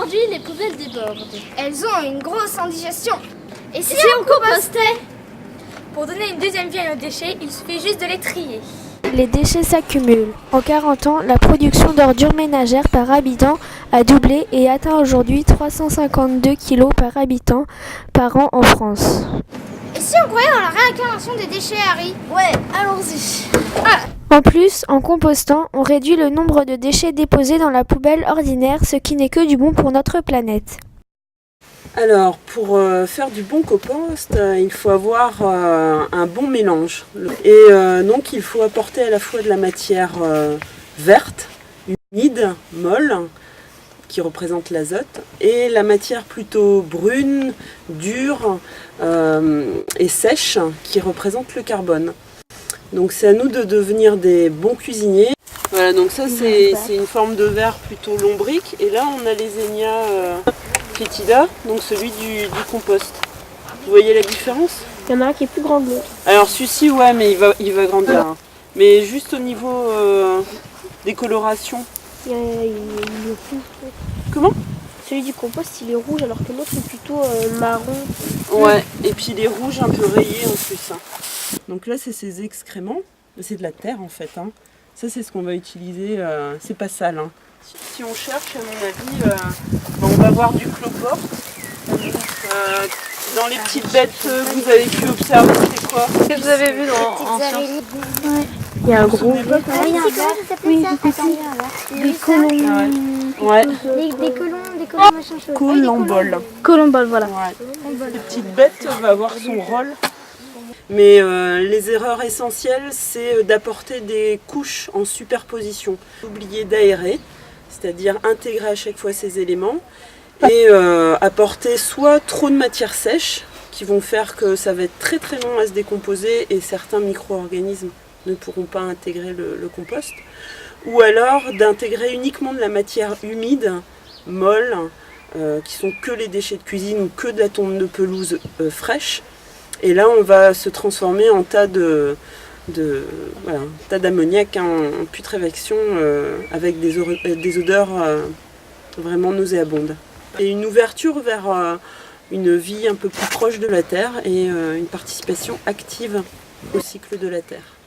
aujourd'hui, les poubelles débordent. Elles ont une grosse indigestion. Et si on compostait? Pour donner une deuxième vie à nos déchets, il suffit juste de les trier. Les déchets s'accumulent. En 40 ans, la production d'ordures ménagères par habitant a doublé et atteint aujourd'hui 352 kg par habitant par an en France. Et si on croyait dans la réincarnation des déchets, Harry? Ouais, allons-y. En plus, en compostant, on réduit le nombre de déchets déposés dans la poubelle ordinaire, ce qui n'est que du bon pour notre planète. Alors, pour faire du bon compost, il faut avoir un bon mélange. Et donc, il faut apporter à la fois de la matière verte, humide, molle, qui représente l'azote, et la matière plutôt brune, dure et sèche, qui représente le carbone. Donc, c'est à nous de devenir des bons cuisiniers. Voilà, donc ça, c'est une forme de verre plutôt lombrique. Et là, on a les Zenia Fétida, donc celui du compost. Vous voyez la différence? Il y en a un qui est plus grand que l'autre. Alors celui-ci, ouais, mais il va grandir. Hein. Mais juste au niveau des colorations. Il est rouge. Comment? Celui du compost, il est rouge alors que l'autre est plutôt marron. Ouais, et puis il est rouge un peu rayé en plus. Hein. Donc là, c'est ces excréments. C'est de la terre en fait. Hein. Ça, c'est ce qu'on va utiliser. C'est pas sale. Hein. Si on cherche, à mon avis, on va avoir du chloport. Dans les petites bêtes que vous avez pu observer, c'est quoi? Qu'est-ce que vous avez vu en science? Il y a un gros. Des colons. Ouais. Des colons machin chose. Colomboles. Colombole, voilà. Ouais. Cette petite bête va avoir son rôle. Mais les erreurs essentielles, c'est d'apporter des couches en superposition. Oublier d'aérer, c'est-à-dire intégrer à chaque fois ces éléments, et apporter soit trop de matière sèche, qui vont faire que ça va être très très long à se décomposer et certains micro-organismes ne pourront pas intégrer le compost, ou alors d'intégrer uniquement de la matière humide, molle, qui sont que les déchets de cuisine ou que de la tombe de pelouse fraîche. Et là, on va se transformer en tas d'ammoniac en putréfaction avec des odeurs vraiment nauséabondes. Et une ouverture vers une vie un peu plus proche de la Terre et une participation active au cycle de la Terre.